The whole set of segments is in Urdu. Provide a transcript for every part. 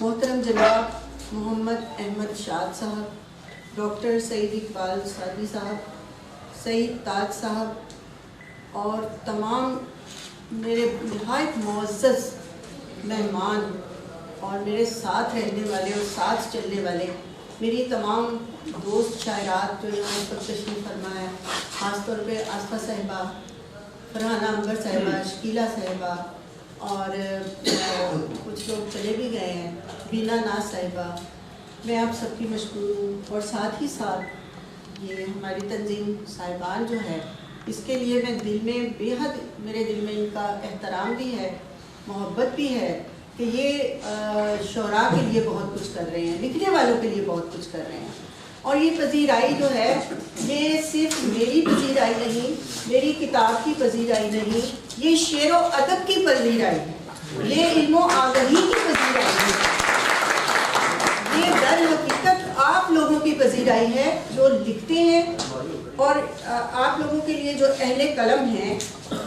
محترم جناب محمد احمد شاد صاحب، ڈاکٹر سعید اقبال سعدی صاحب، سعید تاج صاحب اور تمام میرے نہایت معزز مہمان اور میرے ساتھ رہنے والے اور ساتھ چلنے والے میری تمام دوست شاعرات جو یہاں پر تشریف فرما ہے، خاص طور پہ آصفہ صاحبہ، فرحانہ عنبر صاحبہ، شکیلہ صاحبہ اور کچھ لوگ چلے بھی گئے ہیں، بینا ناز صاحبہ، میں آپ سب کی مشکور ہوں. اور ساتھ ہی ساتھ یہ ہماری تنظیم صاحبان جو ہے اس کے لیے میں دل میں بے حد میرے دل میں ان کا احترام بھی ہے، محبت بھی ہے کہ یہ شعراء کے لیے بہت کچھ کر رہے ہیں، لکھنے والوں کے لیے بہت کچھ کر رہے ہیں. اور یہ پذیرائی جو ہے یہ صرف میری پذیرائی نہیں، میری کتاب کی پذیرائی نہیں، یہ شعر و ادب کی پذیرائی ہے، یہ علم و آگہی کی پذیرائی ہے، یہ در حقیقت آپ لوگوں کی پذیرائی ہے جو لکھتے ہیں. اور آپ لوگوں کے لیے جو اہل قلم ہیں،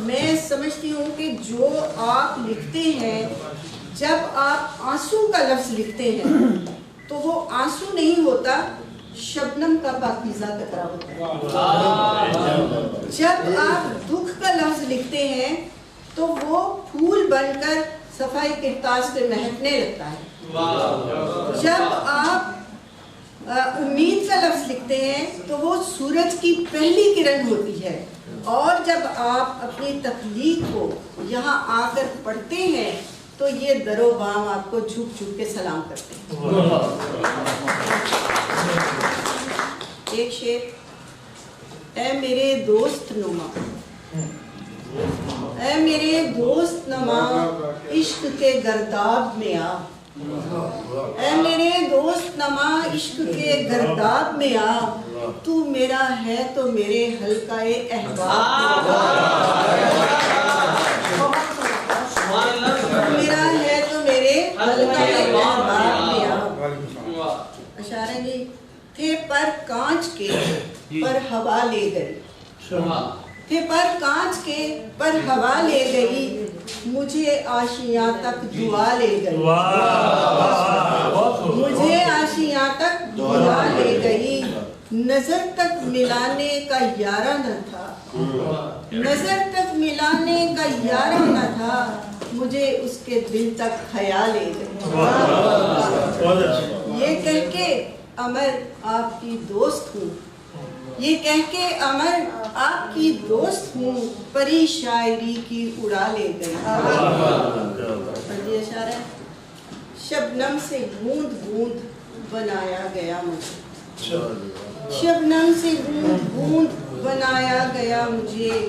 میں سمجھتی ہوں کہ جو آپ لکھتے ہیں، جب آپ آنسو کا لفظ لکھتے ہیں تو وہ آنسو نہیں ہوتا، شبنم کا پاکیزہ قطرہ ہوتا ہے. جب آپ دکھ کا لفظ لکھتے ہیں تو وہ پھول بن کر صفائی کرتاس پہ مہکنے لگتا ہے. جب آپ امید کا لفظ لکھتے ہیں تو وہ سورج کی پہلی کرن ہوتی ہے. اور جب آپ اپنی تخلیق کو یہاں آ کر پڑھتے ہیں تو یہ در و بام آپ کو جھک جھک کے سلام کرتے ہیں. ایک شعر، اے میرے دوست نما، اے میرے دوست نما عشق کے گرداب میں آ، اے میرے دوست نما عشق کے گرداب میں آ، تو میرا ہے تو میرے حلقہ احباب میرا ہے تو میرے حلقہ احباب میں آ. اشارہ جی تھے پر کانچ کے پر ہوا لے گئی، تھے پر کانچ کے پر ہوا لے گئی، مجھے آشیاں تک دعا لے گئی، مجھے آشیاں تک دعا لے گئی. نظر تک ملانے کا یارہ نہ تھا، نظر تک ملانے کا یارہ نہ تھا، مجھے اس کے دل تک حیا لے گئی. یہ کہہ کے امر آپ کی دوست ہوں، یہ کہہ کے امر آپ کی دوست ہوں، پری شاعری کی اڑا لے گئی. اشارہ، شبنم سے بوند بوند بنایا گیا مجھے، شبنم سے بوند بوند بنایا گیا مجھے،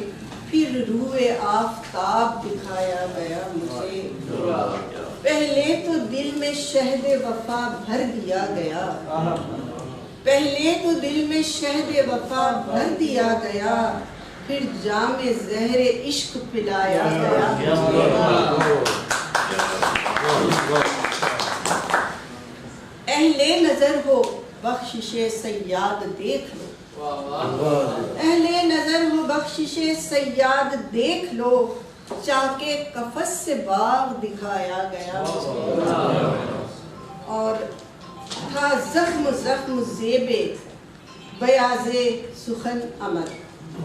پھر روئے آفتاب دکھایا گیا مجھے. پہلے تو دل میں شہد وفا بھر دیا گیا، پہلے تو دل میں شہد وفا بھر دیا گیا، پھر جام زہر عشق پلایا گیا. اہل نظر ہو بخشش صیاد دیکھ لو، اہل نظر ہو بخشش صیاد دیکھ لو، چاکے قفس سے باغ دکھایا گیا. اور تھا زخم زخم زیب بیاض سخن امر،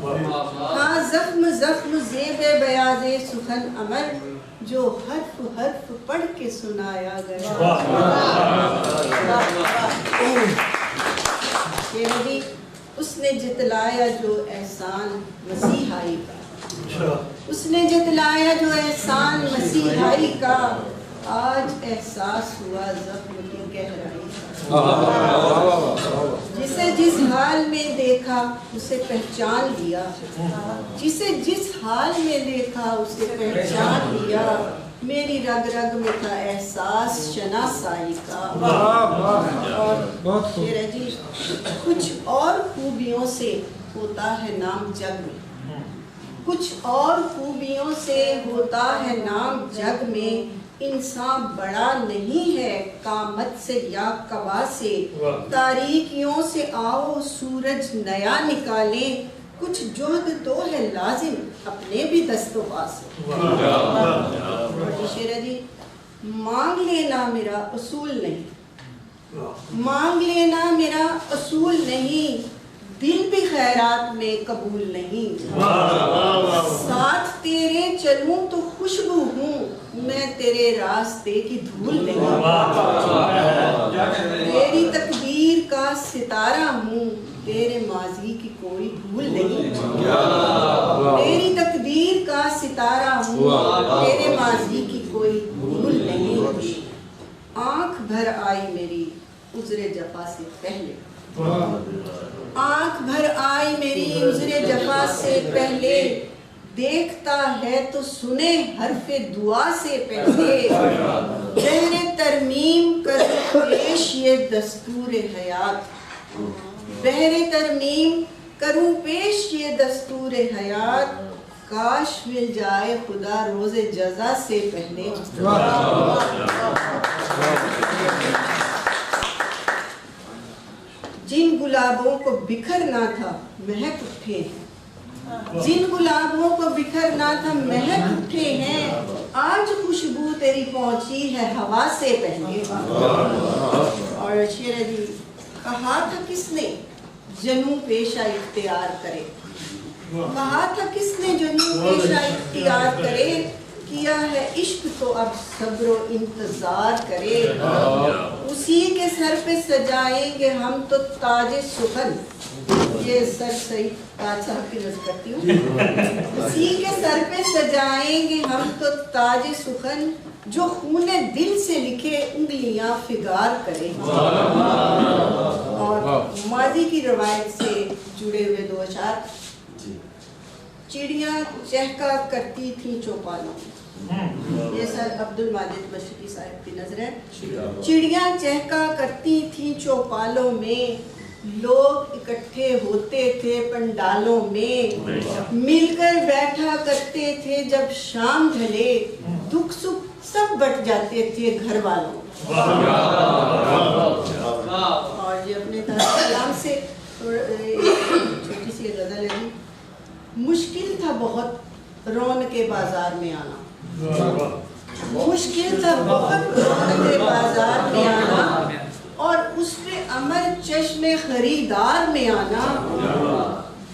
تھا زخم زخم زیب بیاض سخن امر، جو حرف حرف پڑھ کے سنایا گیا. شیرنی، اس نے جتلایا جو احسان مسیحائی کا، اس نے جتلایا جو احسان مسیحائی کا، آج احساس ہوا زخم کی گہرائی کا. جسے جس حال میں دیکھا اسے پہچان لیا، جسے جس حال میں دیکھا اسے پہچان لیا، میری رگ رگ میں تھا احساس شناسائی کا. اور شعر ہے جی، کچھ اور خوبیوں سے ہوتا ہے نام جگ میں، کچھ اور خوبیوں سے ہوتا ہے نام جگ میں، انسان بڑا نہیں ہے قامت سے یا قبا سے، تاریکیوں سے آؤ سورج نیا نکالیں، کچھ جہد تو ہے لازم اپنے بھی دست و پا سے. شعر ہے جی، مانگ لینا میرا اصول نہیں، مانگ لینا میرا اصول نہیں، دل بھی خیرات میں قبول نہیں، ساتھ تیرے چلوں تو خوشبو ہوں، میں تیرے راستے کی دھول نہیں، تیری تقدیر کا ستارہ ہوں، تیرے ماضی کی کوئی بھول نہیں، تیری تقدیر کا ستارہ ہوں، تیرے ماضی کی کوئی بھول نہیں، آنکھ بھر آئی میری عذر جفا سے پہلے، آنکھ بھر آئی میری عذر جفا سے پہلے، دیکھتا ہے تو سنے حرف دعا سے پہلے، بہر ترمیم کروں پیش یہ دستور حیات، بہر ترمیم کروں پیش یہ دستور حیات، کاش مل جائے خدا روز جزا سے پہلے، جن گلابوں کو بکھرنا تھا مہک اٹھے ہیں، جن گلابوں کو بکھرنا تھا مہک اٹھے ہیں، آج خوشبو تیری پہنچی ہے ہوا سے پہلے، اور شعر جی کہا تھا کس نے جنوں پیشہ اختیار کرے، کہا تھا کس نے جنوں پیشہ اختیار کرے، کیا ہے عشق تو اب صبر و انتظار کرے، اسی کے سر پہ سجائیں گے ہم تو تاج سخن، یہ سر سعید تاج صاحب کی نظر کرتی ہوں، اسی کے سر پہ سجائیں گے ہم تو تاج سخن، جو خون دل سے لکھے انگلیاں فگار کرے، اور ماضی کی روایت سے جڑے ہوئے دو اشعار، چڑیاں چہکا کرتی تھیں چوپالوں، یہ سر عبد الماجد مشرقی صاحب کی نظر ہے، چڑیاں چہکا کرتی تھیں چوپالوں میں، لوگ اکٹھے ہوتے تھے پنڈالوں میں، مل کر بیٹھا کرتے تھے جب شام ڈھلے، دکھ سکھ سب بٹ جاتے تھے گھر والوں، اور یہ اپنے کلام سے چھوٹی سی غزل ہے، مشکل تھا بہت رونق بازار میں آنا، مشکل تھا بہت رونق بازار میں آنا، اور اس پہ امر چشم خریدار میں آنا،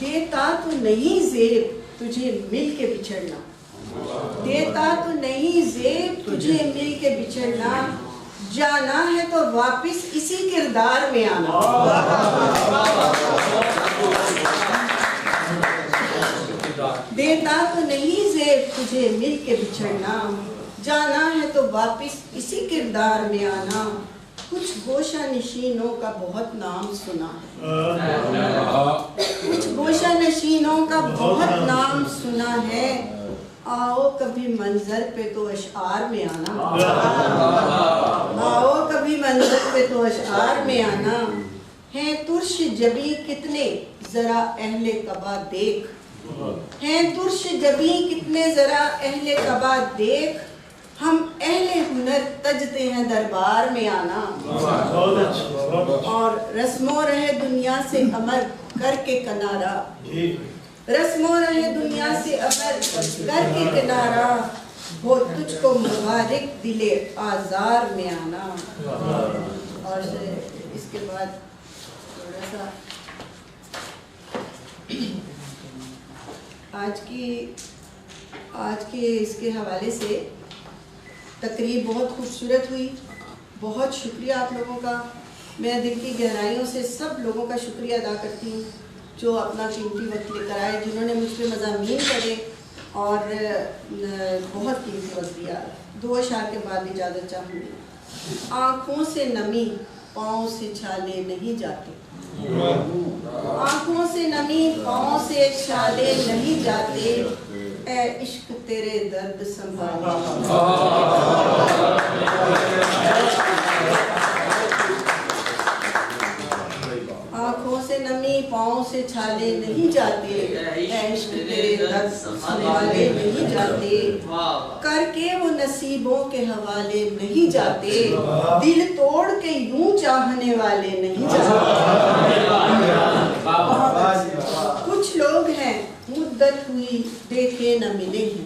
دیتا تو نہیں زیب تجھے مل کے بچھڑنا، دیتا تو نہیں زیب تجھے مل کے بچھڑنا، جانا ہے تو واپس اسی کردار میں آنا، دیتا تو نہیں زیب تجھے مل کے بچھڑنا، جانا ہے تو واپس اسی کردار میں آنا، کچھ گوشہ نشینوں کا بہت نام سنا ہے، کچھ گوشہ نشینوں کا بہت نام سنا ہے، آؤ کبھی منظر پہ تو اشعار میں آنا، آؤ کبھی منظر پہ تو اشعار میں آنا، ہیں ترش جبی کتنے ذرا اہل قبا دیکھ، ہیں ترش جبی کتنے ذرا اہل قبا دیکھ، ہم اہل ہنر تجتے ہیں دربار میں آنا، اور رسم و رہ دنیا سے امر کر کے کنارہ، رسم و رہ دنیا سے امر کر کے کنارہ، ہو تجھ کو مبارک دل آزار میں آنا، اور اس کے بعد تھوڑا سا آج کے اس کے حوالے سے تقریب بہت خوبصورت ہوئی، بہت شکریہ آپ لوگوں کا، میں دل کی گہرائیوں سے سب لوگوں کا شکریہ ادا کرتی ہوں جو اپنا قیمتی وقت لے کر آئے، جنہوں نے مجھ پہ مضامین پڑھے اور بہت قیمتی وقت دیا۔ دو اشعار کے بعد اجازت چاہوں گی۔ آنکھوں سے نمی پاؤں سے چھالے نہیں جاتے، آنکھوں سے نمی پاؤں سے چھالے نہیں جاتے، اے عشق تیرے درد سنبھالے، آنکھوں سے نمی پاؤں سے چھالے نہیں جاتے، اے عشق تیرے درد سنبھالے نہیں جاتے، کر کے وہ نصیبوں کے حوالے نہیں جاتے، دل توڑ کے یوں چاہنے والے نہیں جاتے۔ کچھ لوگ ہیں مدت ہوئی دیکھے نہ ملے ہیں،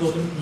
2-3